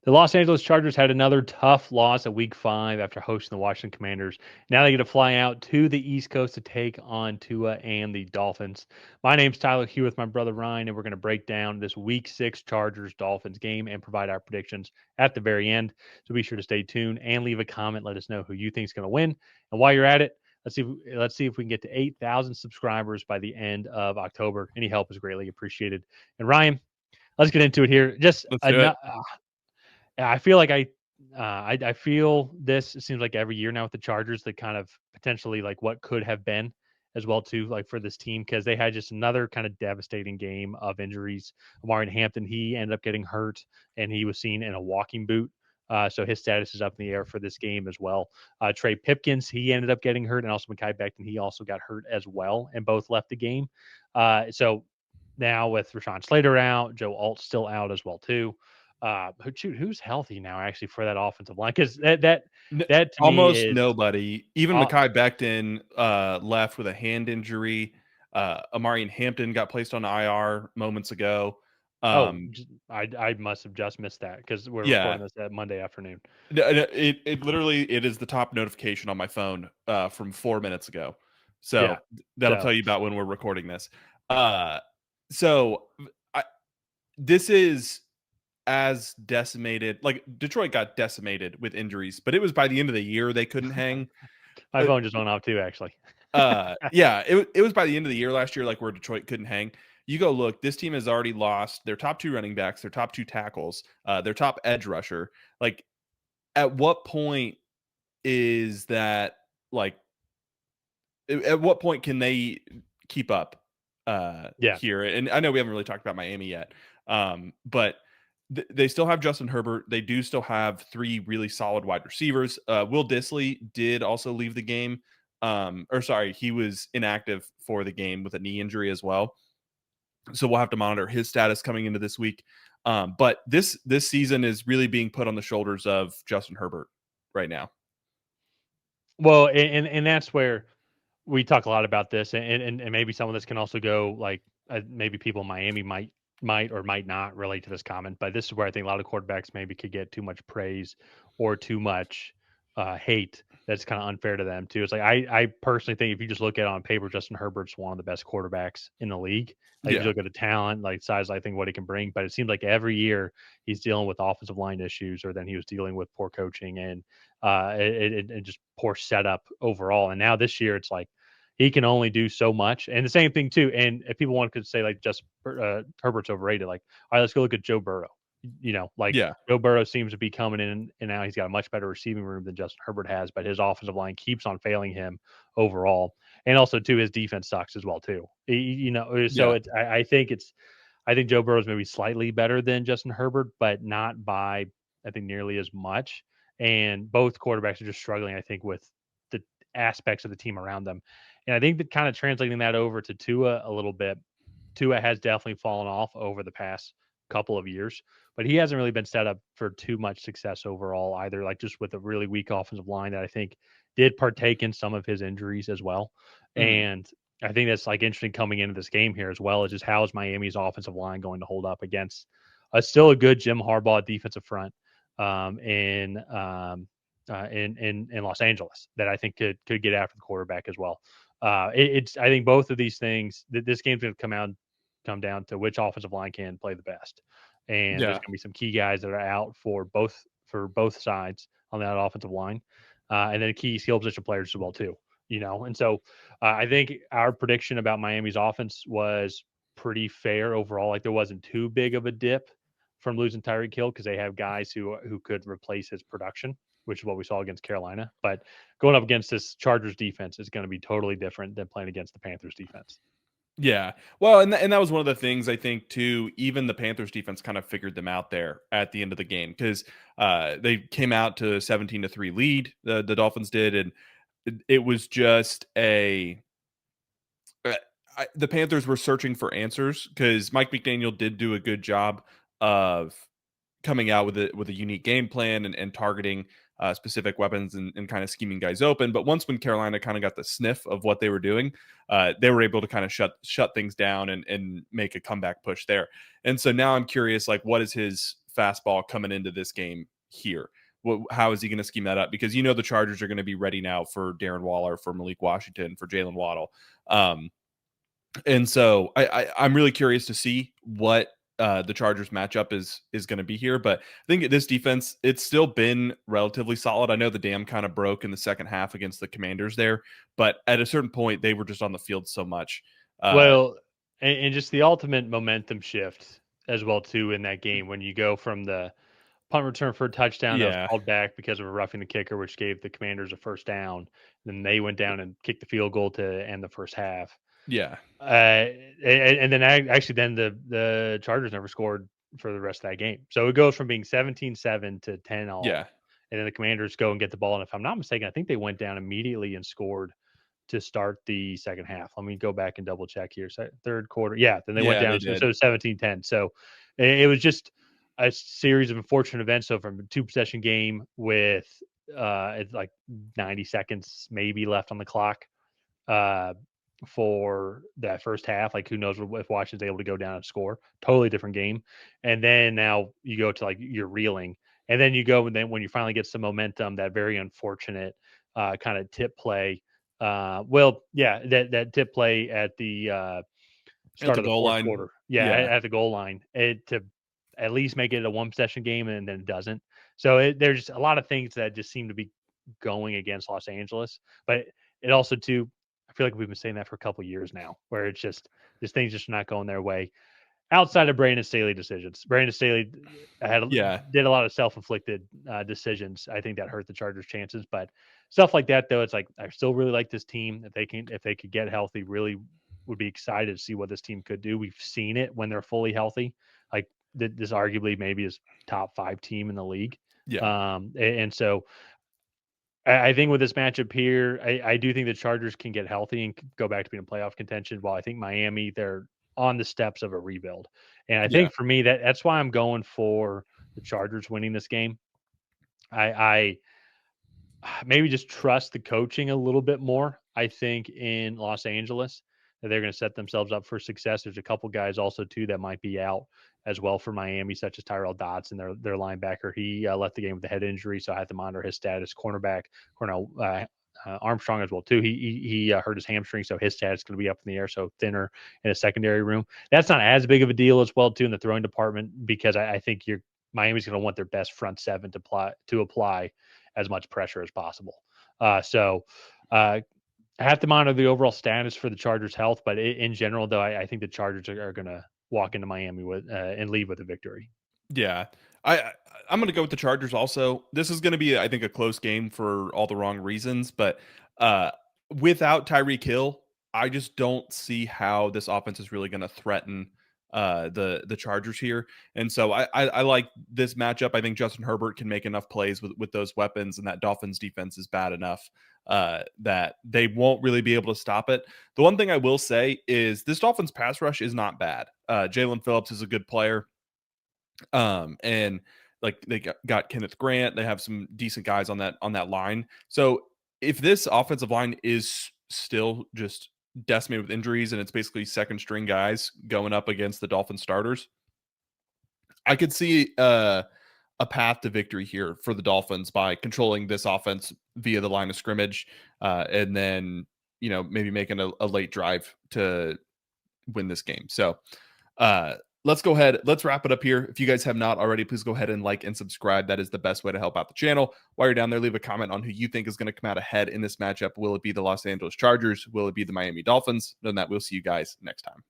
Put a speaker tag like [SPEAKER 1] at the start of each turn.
[SPEAKER 1] The Los Angeles Chargers had another tough loss at Week 5 after hosting the Washington Commanders. Now they get to fly out to the East Coast to take on Tua and the Dolphins. My name's Tyler, here with my brother Ryan, and we're going to break down this Week 6 Chargers-Dolphins game and provide our predictions at the very end. So be sure to stay tuned and leave a comment. Let us know who you think is going to win. And while you're at it, let's see if we can get to 8,000 subscribers by the end of October. Any help is greatly appreciated. And Ryan, let's get into it here.
[SPEAKER 2] Let's do it.
[SPEAKER 1] I feel like I feel this. It seems like every year now with the Chargers, that kind of potentially like what could have been as well too, like for this team, because they had just another kind of devastating game of injuries. Amari Hampton, he ended up getting hurt, and he was seen in a walking boot. So his status is up in the air for this game as well. Trey Pipkins, he ended up getting hurt, and also Mekhi Becton, he also got hurt as well, and both left the game. So now with Rashawn Slater out, Joe Alt still out as well too. Who's healthy now actually for that offensive line? Because that to me
[SPEAKER 2] Almost
[SPEAKER 1] is
[SPEAKER 2] nobody. Even Mekhi Becton left with a hand injury. Amari Hampton got placed on IR moments ago.
[SPEAKER 1] I must have just missed that because we're
[SPEAKER 2] Yeah,
[SPEAKER 1] recording this that Monday afternoon.
[SPEAKER 2] it literally it is the top notification on my phone from 4 minutes ago. So
[SPEAKER 1] Yeah,
[SPEAKER 2] that'll
[SPEAKER 1] so
[SPEAKER 2] tell you about when we're recording this. Uh, so I, this is as decimated. Like Detroit got decimated with injuries, but it was by the end of the year they couldn't hang.
[SPEAKER 1] my phone just went off too actually.
[SPEAKER 2] Yeah, it was by the end of the year last year, like where Detroit couldn't hang. You go look, this team has already lost their top 2 running backs, their top 2 tackles, their top edge rusher. Like, at what point is that like? At what point can they keep up
[SPEAKER 1] Yeah,
[SPEAKER 2] here? And I know we haven't really talked about Miami yet, but they still have Justin Herbert. They do still have 3 really solid wide receivers. Will Dissly did also leave the game. Or sorry, he was inactive for the game with a knee injury as well. So we'll have to monitor his status coming into this week. But this season is really being put on the shoulders of Justin Herbert right now.
[SPEAKER 1] well, and that's where we talk a lot about this, and maybe some of this can also go like maybe people in Miami might or might not relate to this comment, but this is where I think a lot of quarterbacks maybe could get too much praise or too much hate. That's kind of unfair to them too. It's like I personally think if you just look at it on paper, Justin Herbert's one of the best quarterbacks in the league. Like if you
[SPEAKER 2] Yeah.
[SPEAKER 1] look at the talent, like size, I think what he can bring. But it seems like every year he's dealing with offensive line issues, or then he was dealing with poor coaching and just poor setup overall. And now this year, it's like he can only do so much. And the same thing too. And if people want to say like just Herbert's overrated, like all right, let's go look at Joe Burrow. Like
[SPEAKER 2] Yeah.
[SPEAKER 1] Joe Burrow seems to be coming in, and now he's got a much better receiving room than Justin Herbert has, but his offensive line keeps on failing him overall, and also too his defense sucks as well too. So
[SPEAKER 2] Yeah.
[SPEAKER 1] I think Joe Burrow is maybe slightly better than Justin Herbert, but not by I think nearly as much. And both quarterbacks are just struggling, I think, with the aspects of the team around them. And I think that kind of translating that over to Tua a little bit, Tua has definitely fallen off over the past couple of years, but he hasn't really been set up for too much success overall either. Like just with a really weak offensive line that I think did partake in some of his injuries as well.
[SPEAKER 2] Mhm.
[SPEAKER 1] And I think that's like interesting coming into this game here as well, is just how is Miami's offensive line going to hold up against still a good Jim Harbaugh defensive front in Los Angeles that I think could get after the quarterback as well. It's I think both of these things. This game's going to come down to which offensive line can play the best, and there's
[SPEAKER 2] Yeah.
[SPEAKER 1] going to be some key guys that are out for both sides on that offensive line, and then key skill position players as well too. And so I think our prediction about Miami's offense was pretty fair overall. Like there wasn't too big of a dip from losing Tyreek Hill because they have guys who could replace his production, which is what we saw against Carolina. But going up against this Chargers defense is going to be totally different than playing against the Panthers defense.
[SPEAKER 2] Yeah. Well, and that was one of the things I think too. Even the Panthers defense kind of figured them out there at the end of the game because they came out to 17-3 lead. The Dolphins did, and it was just the Panthers were searching for answers because Mike McDaniel did do a good job of coming out with a unique game plan and targeting specific weapons and kind of scheming guys open. But once when Carolina kind of got the sniff of what they were doing, they were able to kind of shut things down and make a comeback push there. And so now I'm curious, like, what is his fastball coming into this game here? How is he going to scheme that up? Because the Chargers are going to be ready now for Darren Waller, for Malik Washington, for Jalen Waddle. And so I'm really curious to see what the Chargers matchup is going to be here. But I think this defense, it's still been relatively solid. I know the dam kind of broke in the second half against the Commanders there, but at a certain point, they were just on the field so much.
[SPEAKER 1] Well, and just the ultimate momentum shift as well too in that game when you go from the punt return for a touchdown that was
[SPEAKER 2] Yeah.
[SPEAKER 1] called back because of a roughing the kicker, which gave the Commanders a first down. Then they went down and kicked the field goal to end the first half.
[SPEAKER 2] Yeah.
[SPEAKER 1] And then actually, then the Chargers never scored for the rest of that game. So it goes from being 17-7 to 10-all.
[SPEAKER 2] Yeah.
[SPEAKER 1] And then the Commanders go and get the ball. And if I'm not mistaken, I think they went down immediately and scored to start the second half. Let me go back and double check here. Third quarter. Yeah. Then they went
[SPEAKER 2] Yeah,
[SPEAKER 1] down.
[SPEAKER 2] they
[SPEAKER 1] So
[SPEAKER 2] did.
[SPEAKER 1] it was 17-10. So it was just a series of unfortunate events. So from a 2-possession game with it's like 90 seconds maybe left on the clock for that first half. Like, who knows if Washington's able to go down and score? Totally different game. And then now you go to, like, you're reeling. And then you go, and then when you finally get some momentum, that very unfortunate kind of tip play. That tip play at the
[SPEAKER 2] At
[SPEAKER 1] start
[SPEAKER 2] the
[SPEAKER 1] of the
[SPEAKER 2] goal
[SPEAKER 1] fourth
[SPEAKER 2] line.
[SPEAKER 1] quarter. Yeah,
[SPEAKER 2] Yeah.
[SPEAKER 1] at the goal line. To at least make it a one-possession game, and then it doesn't. So there's a lot of things that just seem to be going against Los Angeles. But it also, too, I feel like we've been saying that for a couple of years now, where it's just this thing's just not going their way. Outside of Brandon Staley decisions, Brandon Staley
[SPEAKER 2] Yeah.
[SPEAKER 1] did a lot of self-inflicted decisions. I think that hurt the Chargers' chances. But stuff like that, though, it's like I still really like this team. If they could get healthy, really would be excited to see what this team could do. We've seen it when they're fully healthy. Like, this arguably maybe is top 5 team in the league.
[SPEAKER 2] Yeah.
[SPEAKER 1] And so I think with this matchup here, I do think the Chargers can get healthy and go back to being in playoff contention. While I think Miami, they're on the steps of a rebuild. And I
[SPEAKER 2] Yeah.
[SPEAKER 1] think for me, that's why I'm going for the Chargers winning this game. I maybe just trust the coaching a little bit more. I think in Los Angeles that they're going to set themselves up for success. There's a couple guys also too that might be out as well for Miami, such as Tyrell Dodson, their linebacker. He left the game with a head injury, so I have to monitor his status. Cornerback Cornell Armstrong as well too. He hurt his hamstring, so his status is going to be up in the air. So thinner in a secondary room. That's not as big of a deal as well too in the throwing department, because I think Miami's going to want their best front seven to apply as much pressure as possible. I have to monitor the overall status for the Chargers' health, but in general, though, I think the Chargers are going to walk into Miami with and leave with a victory.
[SPEAKER 2] Yeah. I'm going to go with the Chargers also. This is going to be, I think, a close game for all the wrong reasons, but without Tyreek Hill, I just don't see how this offense is really going to threaten the Chargers here. And so I like this matchup. I think Justin Herbert can make enough plays with those weapons, and that Dolphins defense is bad enough that they won't really be able to stop it. The one thing I will say is this Dolphins pass rush is not bad. Jalen Phillips is a good player. And like they got Kenneth Grant, they have some decent guys on that line. So if this offensive line is still just decimated with injuries and it's basically second string guys going up against the Dolphin starters, I could see a path to victory here for the Dolphins by controlling this offense via the line of scrimmage, and then maybe making a late drive to win this game. So let's go ahead. Let's wrap it up here. If you guys have not already, please go ahead and like and subscribe. That is the best way to help out the channel. While you're down there, leave a comment on who you think is going to come out ahead in this matchup. Will it be the Los Angeles Chargers? Will it be the Miami Dolphins? Then that we'll see you guys next time.